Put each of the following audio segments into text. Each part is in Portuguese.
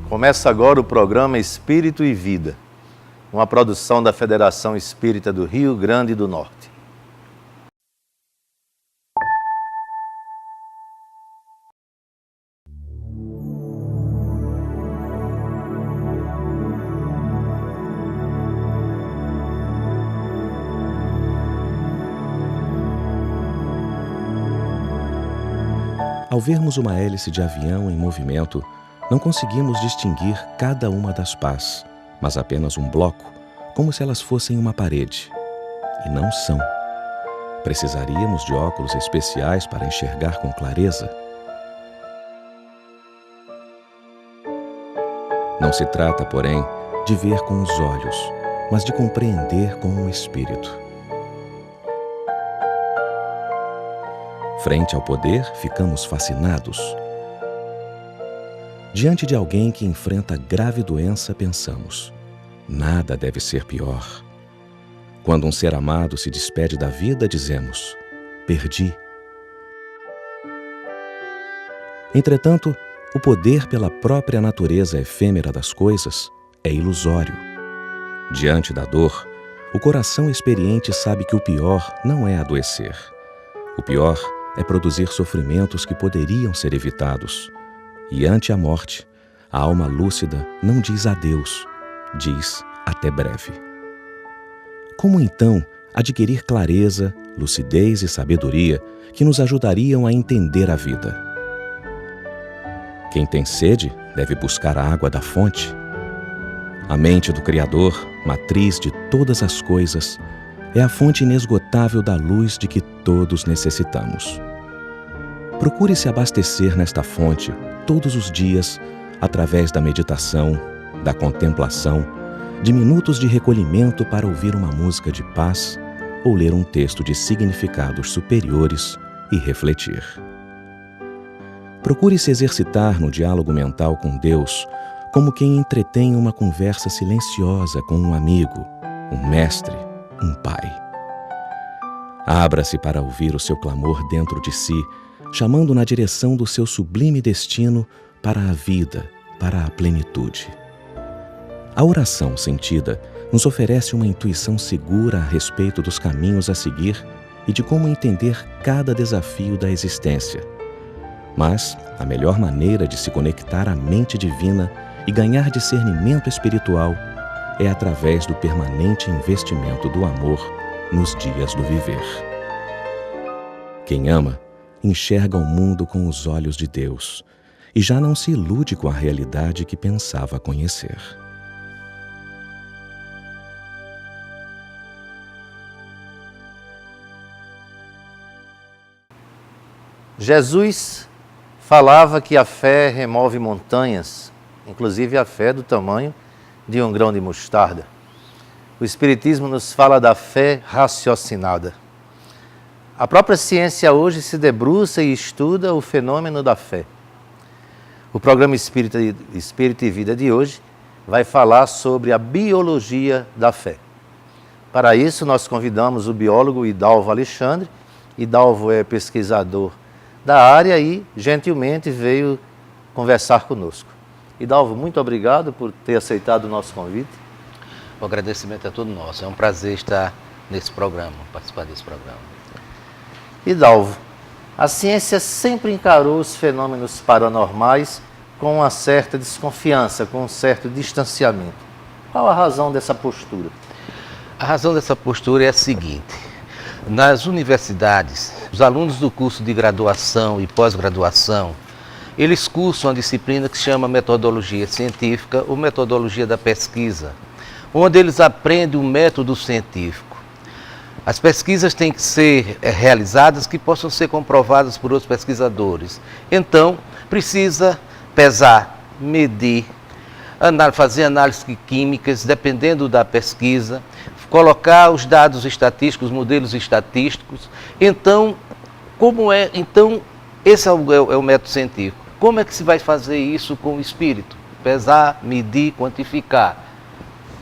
Começa agora o programa Espírito e Vida, uma produção da Federação Espírita do Rio Grande do Norte. Ao vermos uma hélice de avião em movimento, não conseguimos distinguir cada uma das pás, mas apenas um bloco, como se elas fossem uma parede. E não são. Precisaríamos de óculos especiais para enxergar com clareza. Não se trata, porém, de ver com os olhos, mas de compreender com o espírito. Frente ao poder, ficamos fascinados. Diante de alguém que enfrenta grave doença, pensamos: nada deve ser pior. Quando um ser amado se despede da vida, dizemos: perdi. Entretanto, o poder pela própria natureza efêmera das coisas é ilusório. Diante da dor, o coração experiente sabe que o pior não é adoecer. O pior é produzir sofrimentos que poderiam ser evitados. E ante a morte, a alma lúcida não diz adeus, diz até breve. Como então adquirir clareza, lucidez e sabedoria que nos ajudariam a entender a vida? Quem tem sede deve buscar a água da fonte. A mente do Criador, matriz de todas as coisas, é a fonte inesgotável da luz de que todos necessitamos. Procure se abastecer nesta fonte todos os dias, através da meditação, da contemplação, de minutos de recolhimento para ouvir uma música de paz ou ler um texto de significados superiores e refletir. Procure se exercitar no diálogo mental com Deus, como quem entretém uma conversa silenciosa com um amigo, um mestre, um pai. Abra-se para ouvir o seu clamor dentro de si, chamando na direção do seu sublime destino para a vida, para a plenitude. A oração sentida nos oferece uma intuição segura a respeito dos caminhos a seguir e de como entender cada desafio da existência. Mas a melhor maneira de se conectar à mente divina e ganhar discernimento espiritual é através do permanente investimento do amor nos dias do viver. Quem ama, enxerga o mundo com os olhos de Deus e já não se ilude com a realidade que pensava conhecer. Jesus falava que a fé remove montanhas, inclusive a fé do tamanho de um grão de mostarda. O Espiritismo nos fala da fé raciocinada. A própria ciência hoje se debruça e estuda o fenômeno da fé. O programa Espírito e Vida de hoje vai falar sobre a biologia da fé. Para isso, nós convidamos o biólogo Hidalvo Alexandre. Hidalvo é pesquisador da área e, gentilmente, veio conversar conosco. Hidalvo, muito obrigado por ter aceitado o nosso convite. O agradecimento é todo nosso. É um prazer estar nesse programa, participar desse programa. Hidalvo, a ciência sempre encarou os fenômenos paranormais com uma certa desconfiança, com um certo distanciamento. Qual a razão dessa postura? A razão dessa postura é a seguinte: nas universidades, os alunos do curso de graduação e pós-graduação, eles cursam uma disciplina que se chama metodologia científica ou metodologia da pesquisa, onde eles aprendem o método científico. As pesquisas têm que ser realizadas que possam ser comprovadas por outros pesquisadores. Então, precisa pesar, medir, fazer análises químicas, dependendo da pesquisa, colocar os dados estatísticos, modelos estatísticos. Então, esse é o método científico. Como é que se vai fazer isso com o espírito? Pesar, medir, quantificar.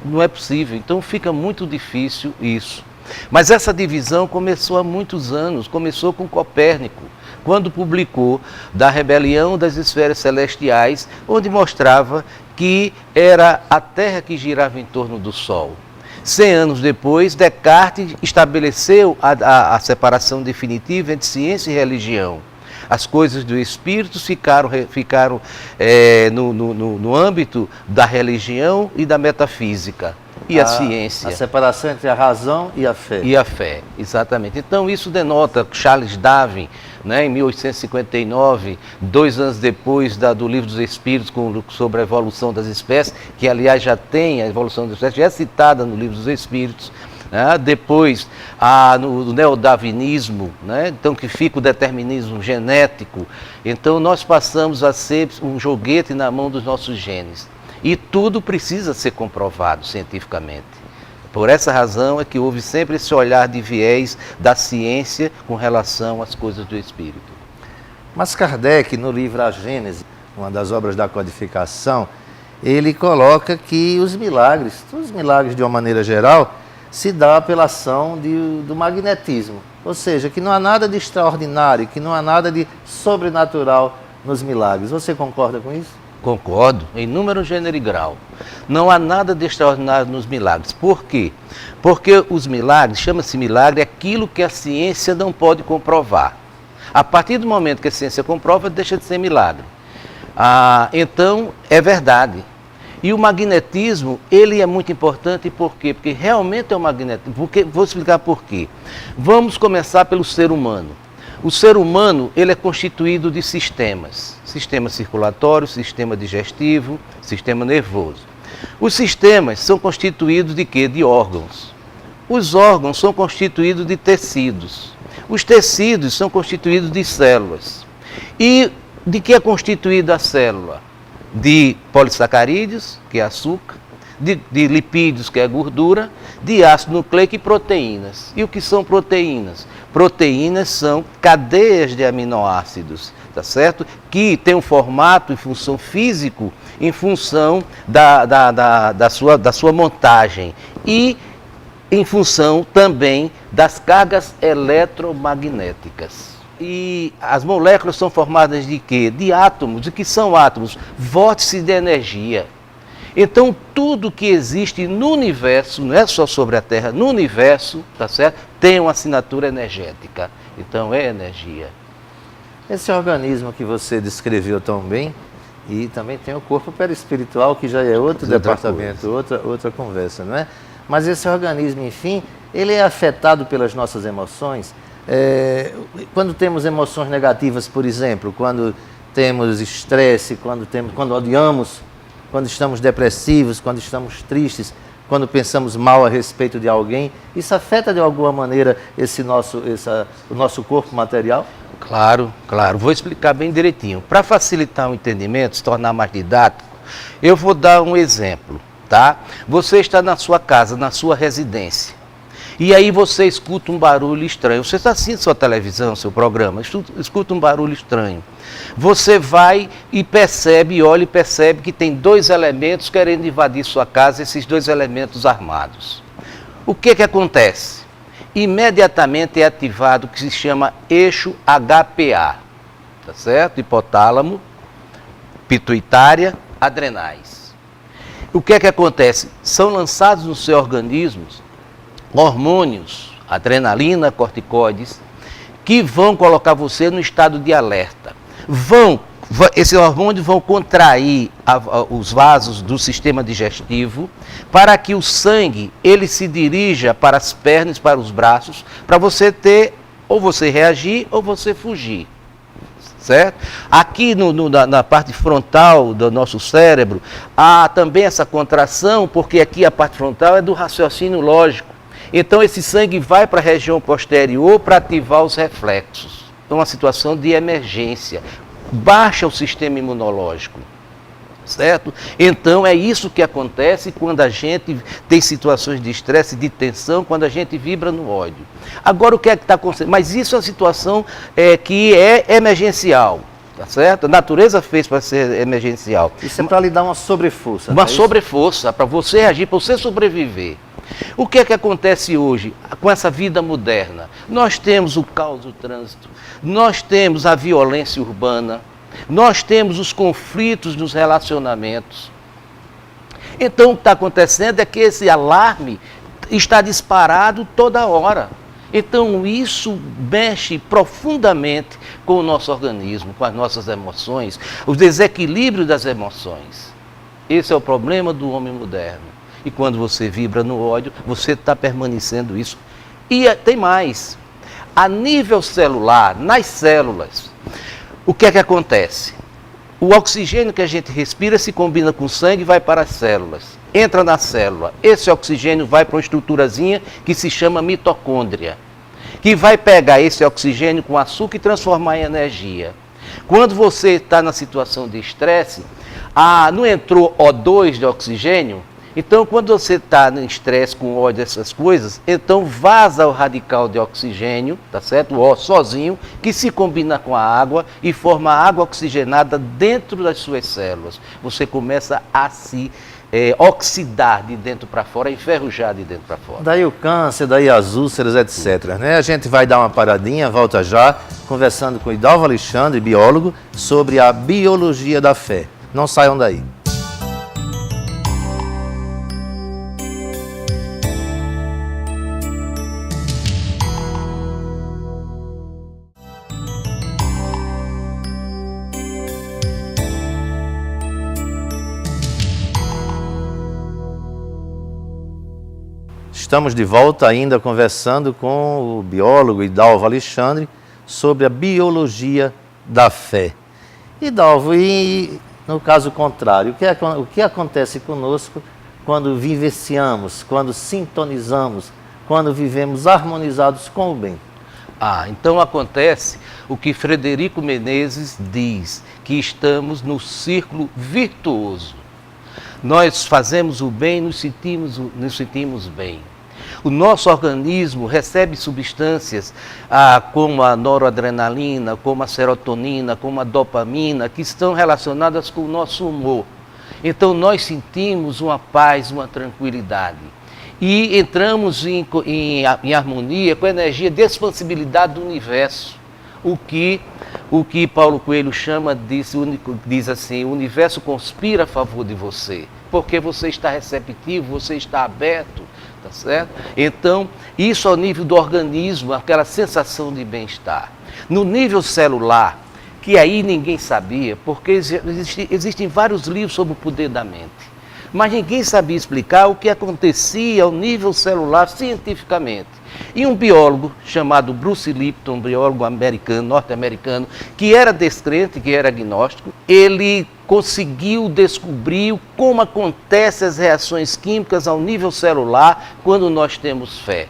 Não é possível. Então, fica muito difícil isso. Mas essa divisão começou há muitos anos, começou com Copérnico, quando publicou da rebelião das esferas celestiais, onde mostrava que que era a Terra que girava em torno do Sol. 100 anos depois, Descartes estabeleceu a separação definitiva entre ciência e religião. As coisas do espírito ficaram no âmbito da religião e da metafísica. E a ciência. A separação entre a razão e a fé. E a fé, exatamente. Então isso denota Charles Darwin, né, em 1859, 2 anos depois do Livro dos Espíritos sobre a evolução das espécies, que aliás já tem a evolução das espécies, já é citada no Livro dos Espíritos. Né? Depois, no neodarwinismo, né? Então que fica o determinismo genético. Então nós passamos a ser um joguete na mão dos nossos genes. E tudo precisa ser comprovado cientificamente. Por essa razão é que houve sempre esse olhar de viés da ciência com relação às coisas do espírito. Mas Kardec, no livro A Gênese, uma das obras da codificação, ele coloca que os milagres de uma maneira geral, se dá pela ação do magnetismo. Ou seja, que não há nada de extraordinário, que não há nada de sobrenatural nos milagres. Você concorda com isso? Concordo, em número, gênero e grau. Não há nada de extraordinário nos milagres. Por quê? Porque os milagres, chama-se milagre, aquilo que a ciência não pode comprovar. A partir do momento que a ciência comprova, deixa de ser milagre. Então, é verdade. E o magnetismo, ele é muito importante, por quê? Porque realmente é um magnetismo. Vou explicar por quê. Vamos começar pelo ser humano. O ser humano, ele é constituído de sistemas. Sistema circulatório, sistema digestivo, sistema nervoso. Os sistemas são constituídos de quê? De órgãos. Os órgãos são constituídos de tecidos. Os tecidos são constituídos de células. E de que é constituída a célula? De polissacarídeos, que é açúcar, de lipídios, que é gordura, de ácido nucleico e proteínas. E o que são proteínas? Proteínas são cadeias de aminoácidos, tá certo? Que tem um formato e função físico em função da sua montagem e em função também das cargas eletromagnéticas. E as moléculas são formadas de quê? De átomos. O que são átomos? Vórtices de energia. Então, tudo que existe no universo, não é só sobre a Terra, no universo, tá certo? Tem uma assinatura energética. Então, é energia. Esse organismo que você descreveu tão bem, e também tem o corpo perispiritual, que já é outro departamento, outra conversa, não é? Mas esse organismo, enfim, ele é afetado pelas nossas emoções. Quando temos emoções negativas, por exemplo, quando temos estresse, quando odiamos, quando estamos depressivos, quando estamos tristes, quando pensamos mal a respeito de alguém, isso afeta de alguma maneira o nosso corpo material? Claro, claro. Vou explicar bem direitinho. Para facilitar o entendimento, se tornar mais didático, eu vou dar um exemplo, tá? Você está na sua casa, na sua residência, e aí você escuta um barulho estranho. Você está assistindo sua televisão, seu programa, escuta um barulho estranho. Você vai e olha e percebe que tem 2 elementos querendo invadir sua casa, esses 2 elementos armados. O que acontece? Imediatamente é ativado o que se chama eixo HPA, tá certo? Hipotálamo, pituitária, adrenais. O que acontece? São lançados no seu organismo hormônios, adrenalina, corticoides, que vão colocar você no estado de alerta. Esses hormônios vão contrair os vasos do sistema digestivo para que o sangue ele se dirija para as pernas, para os braços, para você ou você reagir ou você fugir. Certo? Aqui na parte frontal do nosso cérebro há também essa contração, porque aqui a parte frontal é do raciocínio lógico. Então esse sangue vai para a região posterior para ativar os reflexos. Então uma situação de emergência. Baixa o sistema imunológico. Certo? Então é isso que acontece quando a gente tem situações de estresse, de tensão, quando a gente vibra no ódio. Agora o que é que está acontecendo? Mas isso é uma situação que é emergencial. Tá certo? A natureza fez para ser emergencial. Isso é para lhe dar uma sobreforça. Uma sobreforça, para você reagir, para você sobreviver. O que é que acontece hoje com essa vida moderna? Nós temos o caos do trânsito, nós temos a violência urbana, nós temos os conflitos nos relacionamentos, Então o que está acontecendo é que esse alarme está disparado toda hora. Então isso mexe profundamente com o nosso organismo, com as nossas emoções, o desequilíbrio das emoções. Esse é o problema do homem moderno. E quando você vibra no ódio, você está permanecendo isso. E tem mais. A nível celular, nas células, o que é que acontece? O oxigênio que a gente respira se combina com o sangue e vai para as células. Entra na célula. Esse oxigênio vai para uma estruturazinha que se chama mitocôndria, que vai pegar esse oxigênio com açúcar e transformar em energia. Quando você está na situação de estresse, não entrou O2 de oxigênio, então quando você está no estresse com ódio, essas coisas, então vaza o radical de oxigênio, tá certo? O O sozinho, que se combina com a água e forma água oxigenada dentro das suas células. Você começa a se oxidar de dentro para fora, enferrujar de dentro para fora. Daí o câncer, daí as úlceras, etc. Né? A gente vai dar uma paradinha, volta já, conversando com o Hidalvo Alexandre, biólogo, sobre a biologia da fé. Não saiam daí. Estamos de volta ainda conversando com o biólogo Hidalvo Alexandre sobre a biologia da fé. Hidalvo, e no caso contrário, o que acontece conosco quando vivenciamos, quando sintonizamos, quando vivemos harmonizados com o bem? Então acontece o que Frederico Menezes diz, que estamos no círculo virtuoso. Nós fazemos o bem, nos sentimos bem. O nosso organismo recebe substâncias como a noradrenalina, como a serotonina, como a dopamina, que estão relacionadas com o nosso humor. Então nós sentimos uma paz, uma tranquilidade. E entramos em harmonia com a energia de expansibilidade do universo. O que Paulo Coelho diz assim: o universo conspira a favor de você, porque você está receptivo, você está aberto, tá certo? Então, isso ao nível do organismo, aquela sensação de bem-estar. No nível celular, que aí ninguém sabia, porque existem vários livros sobre o poder da mente, mas ninguém sabia explicar o que acontecia ao nível celular cientificamente. E um biólogo chamado Bruce Lipton, um biólogo norte-americano, que era descrente, que era agnóstico, ele conseguiu descobrir como acontecem as reações químicas ao nível celular quando nós temos fé,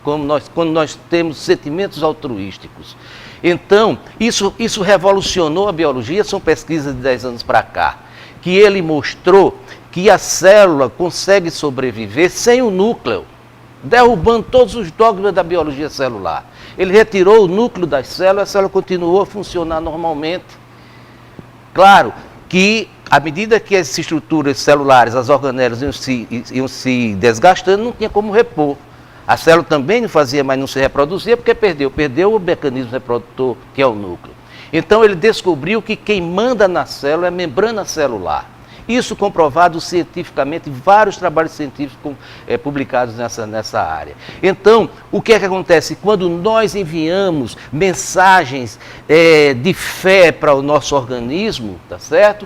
quando nós temos sentimentos altruísticos. Então, isso revolucionou a biologia, são pesquisas de 10 anos para cá, que ele mostrou que a célula consegue sobreviver sem o núcleo, derrubando todos os dogmas da biologia celular. Ele retirou o núcleo das células, a célula continuou a funcionar normalmente. Claro que, à medida que as estruturas celulares, as organelas iam se desgastando, não tinha como repor. A célula também não fazia, mas não se reproduzia, porque perdeu o mecanismo reprodutor, que é o núcleo. Então ele descobriu que quem manda na célula é a membrana celular. Isso comprovado cientificamente, vários trabalhos científicos publicados nessa área. Então, o que é que acontece? Quando nós enviamos mensagens de fé para o nosso organismo, tá certo?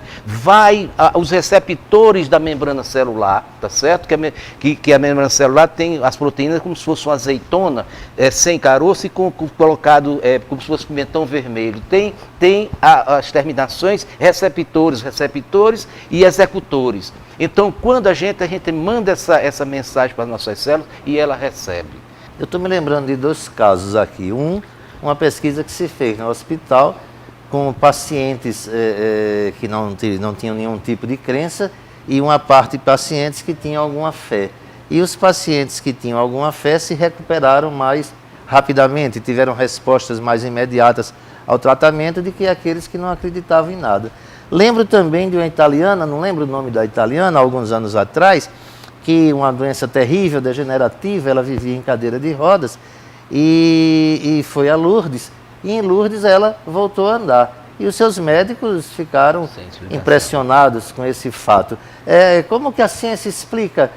Os receptores da membrana celular, tá certo? Que a membrana celular tem as proteínas como se fosse uma azeitona, sem caroço e colocado como se fosse pimentão vermelho. Tem as terminações receptores e executores. Então, quando a gente manda essa mensagem para as nossas células e ela recebe. Eu estou me lembrando de dois casos aqui. Uma pesquisa que se fez no hospital com pacientes que não tinham nenhum tipo de crença e uma parte de pacientes que tinham alguma fé. E os pacientes que tinham alguma fé se recuperaram mais rapidamente, tiveram respostas mais imediatas ao tratamento do que aqueles que não acreditavam em nada. Lembro também de uma italiana, não lembro o nome da italiana, alguns anos atrás, que uma doença terrível, degenerativa, ela vivia em cadeira de rodas e foi a Lourdes. E em Lourdes ela voltou a andar. E os seus médicos ficaram Sem explicação. impressionados com esse fato. Como que a ciência explica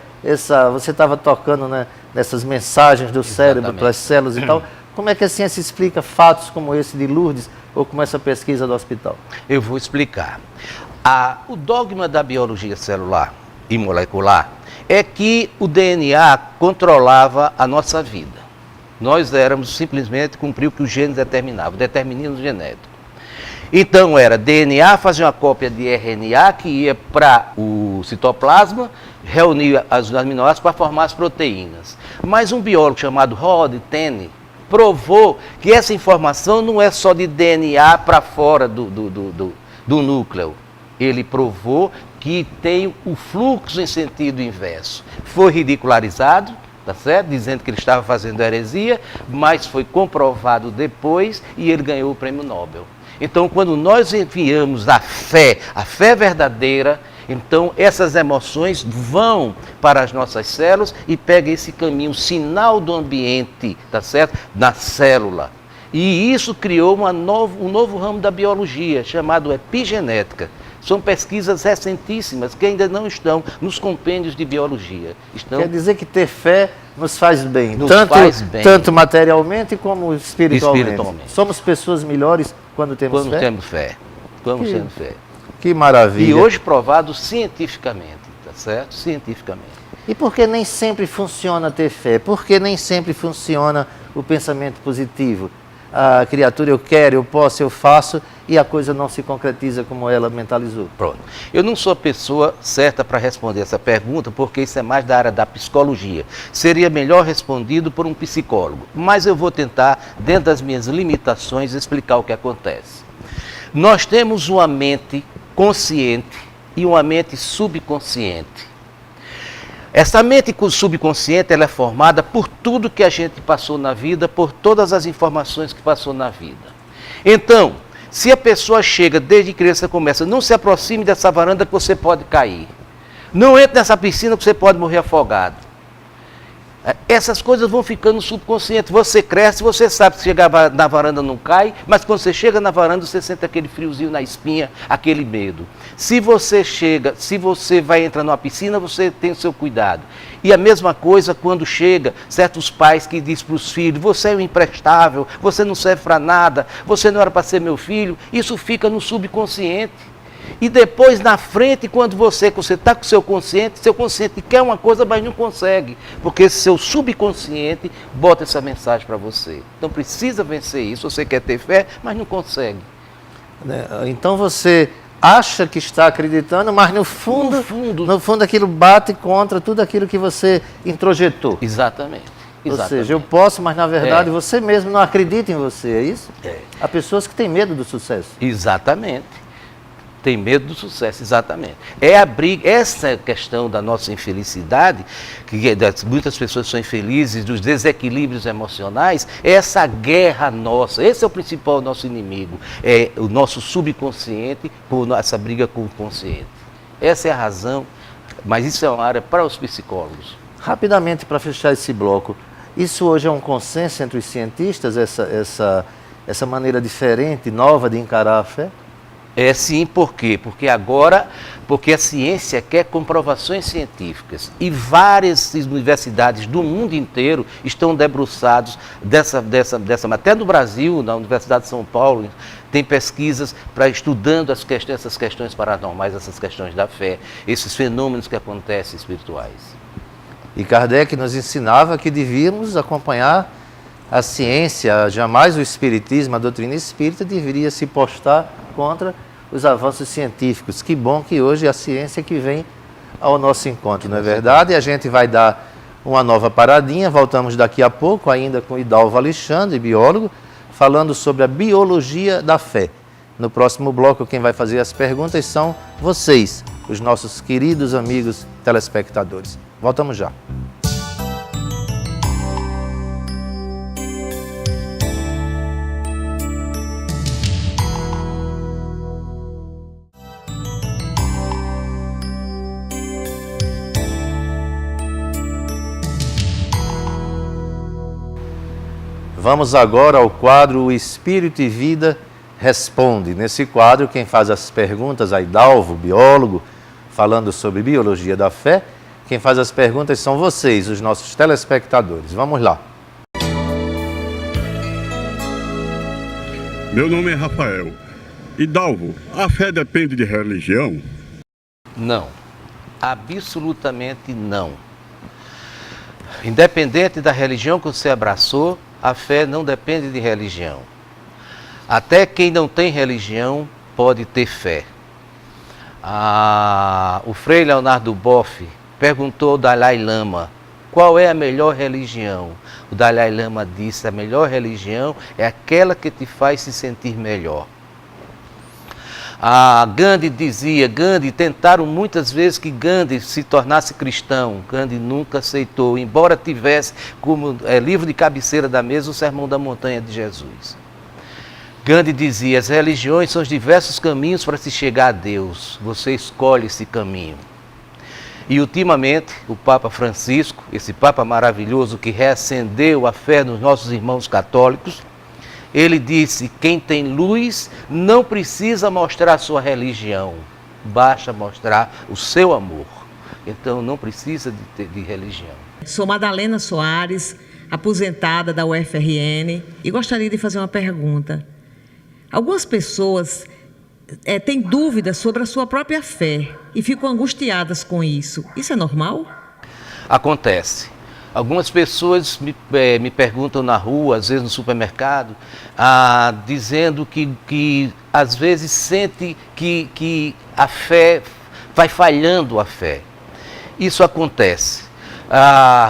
você estava tocando, né, nessas mensagens do cérebro Exatamente. para as células e tal, como é que a ciência explica fatos como esse de Lourdes ou como essa pesquisa do hospital? Eu vou explicar. O dogma da biologia celular e molecular é que o DNA controlava a nossa vida. Nós éramos simplesmente cumprir o que os genes determinavam, o determinismo genético. Então era DNA fazer uma cópia de RNA que ia para o citoplasma, reunir os aminoácidos para formar as proteínas. Mas um biólogo chamado Rod Tenney provou que essa informação não é só de DNA para fora do núcleo. Ele provou que tem o fluxo em sentido inverso. Foi ridicularizado, tá certo? Dizendo que ele estava fazendo heresia, mas foi comprovado depois e ele ganhou o prêmio Nobel. Então, quando nós enviamos a fé verdadeira, então essas emoções vão para as nossas células e pegam esse caminho, o sinal do ambiente, tá certo? Na célula. E isso criou um novo ramo da biologia, chamado epigenética. São pesquisas recentíssimas que ainda não estão nos compêndios de biologia. Quer dizer que ter fé nos faz bem, faz bem. Tanto materialmente como espiritualmente. Somos pessoas melhores quando temos fé? Temos fé. Quando temos fé. Que maravilha. E hoje provado cientificamente, tá certo? Cientificamente. E por que nem sempre funciona ter fé? Por que nem sempre funciona o pensamento positivo? A criatura, eu quero, eu posso, eu faço, e a coisa não se concretiza como ela mentalizou. Pronto. Eu não sou a pessoa certa para responder essa pergunta, porque isso é mais da área da psicologia. Seria melhor respondido por um psicólogo. Mas eu vou tentar, dentro das minhas limitações, explicar o que acontece. Nós temos uma mente consciente e uma mente subconsciente. Essa mente subconsciente ela é formada por tudo que a gente passou na vida, por todas as informações que passou na vida. Então, se a pessoa chega, desde criança começa, não se aproxime dessa varanda que você pode cair. Não entre nessa piscina que você pode morrer afogado. Essas coisas vão ficando no subconsciente. Você cresce, você sabe que chegar na varanda não cai, mas quando você chega na varanda, você sente aquele friozinho na espinha, aquele medo. Se você vai entrar numa piscina, você tem o seu cuidado. E a mesma coisa quando chega certos pais que dizem para os filhos, você é um imprestável, você não serve para nada, você não era para ser meu filho. Isso fica no subconsciente. E depois, na frente, quando você está com o seu consciente quer uma coisa, mas não consegue. Porque seu subconsciente bota essa mensagem para você. Então, precisa vencer isso. Você quer ter fé, mas não consegue. Então, você acha que está acreditando, mas no fundo aquilo bate contra tudo aquilo que você introjetou. Exatamente. Ou seja, eu posso, mas na verdade você mesmo não acredita em você, é isso? Há pessoas que têm medo do sucesso. Exatamente. Tem medo do sucesso, exatamente. É a briga, essa questão da nossa infelicidade, que muitas pessoas são infelizes, dos desequilíbrios emocionais, é essa guerra nossa. Esse é o principal nosso inimigo, é o nosso subconsciente, por essa briga com o consciente. Essa é a razão, mas isso é uma área para os psicólogos. Rapidamente, para fechar esse bloco, isso hoje é um consenso entre os cientistas, essa maneira diferente, nova de encarar a fé? É sim, por quê? Porque a ciência quer comprovações científicas e várias universidades do mundo inteiro estão debruçados até no Brasil, na Universidade de São Paulo, tem pesquisas estudando essas questões paranormais, essas questões da fé, esses fenômenos que acontecem espirituais. E Kardec nos ensinava que devíamos acompanhar a ciência, jamais o espiritismo, a doutrina espírita deveria se postar contra os avanços científicos. Que bom que hoje a ciência que vem ao nosso encontro, não é verdade? E a gente vai dar uma nova paradinha, voltamos daqui a pouco, ainda com Hidalgo Alexandre, biólogo, falando sobre a biologia da fé. No próximo bloco, quem vai fazer as perguntas são vocês, os nossos queridos amigos telespectadores. Voltamos já. Vamos agora ao quadro O Espírito e Vida, responde. Nesse quadro, quem faz as perguntas, a Idalvo, biólogo, falando sobre biologia da fé. Quem faz as perguntas são vocês, os nossos telespectadores. Vamos lá. Meu nome é Rafael. Idalvo, a fé depende de religião? Não, absolutamente não. Independente da religião que você abraçou, a fé não depende de religião. Até quem não tem religião pode ter fé. O Frei Leonardo Boff perguntou ao Dalai Lama qual é a melhor religião. O Dalai Lama disse: a melhor religião é aquela que te faz se sentir melhor. Gandhi tentaram muitas vezes que Gandhi se tornasse cristão. Gandhi nunca aceitou, embora tivesse como livro de cabeceira da mesa o Sermão da Montanha de Jesus. Gandhi dizia: as religiões são os diversos caminhos para se chegar a Deus. Você escolhe esse caminho. E ultimamente, o Papa Francisco, esse Papa maravilhoso que reacendeu a fé dos nossos irmãos católicos, ele disse: quem tem luz não precisa mostrar a sua religião, basta mostrar o seu amor. Então não precisa de religião. Sou Madalena Soares, aposentada da UFRN, e gostaria de fazer uma pergunta. Algumas pessoas têm dúvidas sobre a sua própria fé e ficam angustiadas com isso. Isso é normal? Acontece. Algumas pessoas me perguntam na rua, às vezes no supermercado, dizendo que às vezes sente que a fé vai falhando a fé. Isso acontece.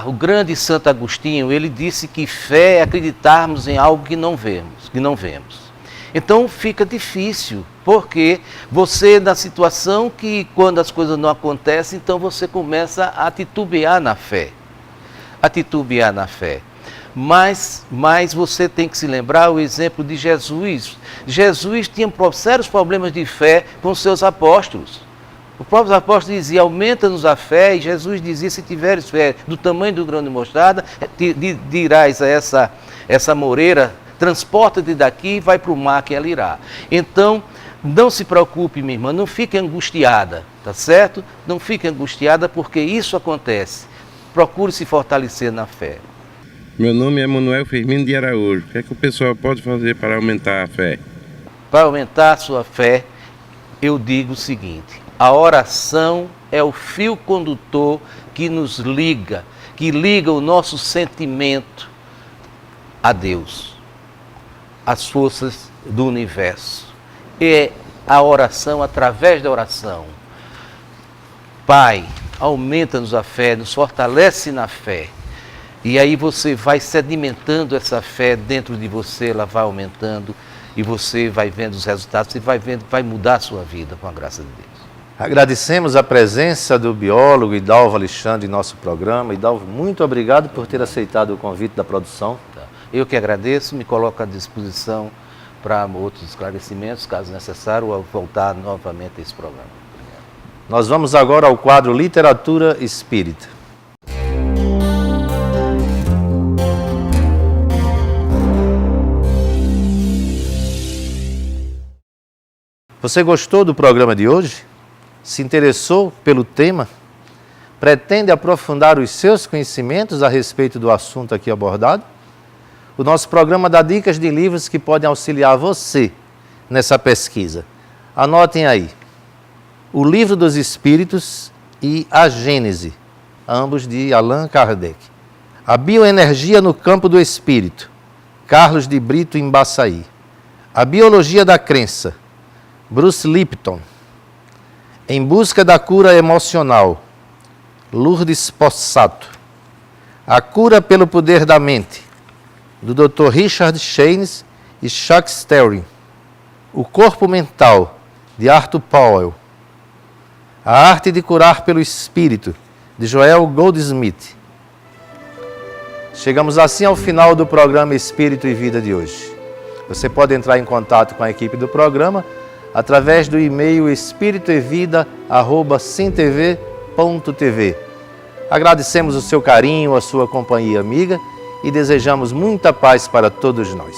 O grande Santo Agostinho, ele disse que fé é acreditarmos em algo que não vemos. Então fica difícil, porque você, na situação que quando as coisas não acontecem, então você começa a titubear na fé. Mas você tem que se lembrar o exemplo de Jesus. Jesus tinha sérios problemas de fé com seus apóstolos. O próprio apóstolo dizia: aumenta-nos a fé, e Jesus dizia: se tiveres fé do tamanho do grão de mostarda, dirás a essa moreira: transporta-te daqui e vai para o mar, que ela irá. Então, não se preocupe, minha irmã, não fique angustiada, tá certo? Não fique angustiada, porque isso acontece. Procure se fortalecer na fé. Meu nome é Manuel Firmino de Araújo. O que é que o pessoal pode fazer para aumentar a fé? Para aumentar a sua fé, eu digo o seguinte: a oração é o fio condutor que nos liga, que liga o nosso sentimento a Deus, às forças do universo. É a oração, através da oração. Pai, aumenta-nos a fé, nos fortalece na fé. E aí você vai sedimentando essa fé dentro de você, ela vai aumentando e você vai vendo os resultados, você vai mudar a sua vida com a graça de Deus. Agradecemos a presença do biólogo Idalvo Alexandre em nosso programa. Idalvo, muito obrigado por ter aceitado o convite da produção. Eu que agradeço, me coloco à disposição para outros esclarecimentos, caso necessário, ou voltar novamente a esse programa. Obrigado. Nós vamos agora ao quadro Literatura Espírita. Você gostou do programa de hoje? Se interessou pelo tema? Pretende aprofundar os seus conhecimentos a respeito do assunto aqui abordado? O nosso programa dá dicas de livros que podem auxiliar você nessa pesquisa. Anotem aí: O Livro dos Espíritos e A Gênese, ambos de Allan Kardec. A Bioenergia no Campo do Espírito, Carlos de Brito Embaçaí. A Biologia da Crença, Bruce Lipton. Em Busca da Cura Emocional, Lourdes Possato. A Cura pelo Poder da Mente, do Dr. Richard Shanes e Chuck Sterling. O Corpo Mental, de Arthur Powell. A Arte de Curar pelo Espírito, de Joel Goldsmith. Chegamos assim ao final do programa Espírito e Vida de hoje. Você pode entrar em contato com a equipe do programa através do e-mail espiritoevida@simtv.tv. Agradecemos o seu carinho, a sua companhia amiga e desejamos muita paz para todos nós.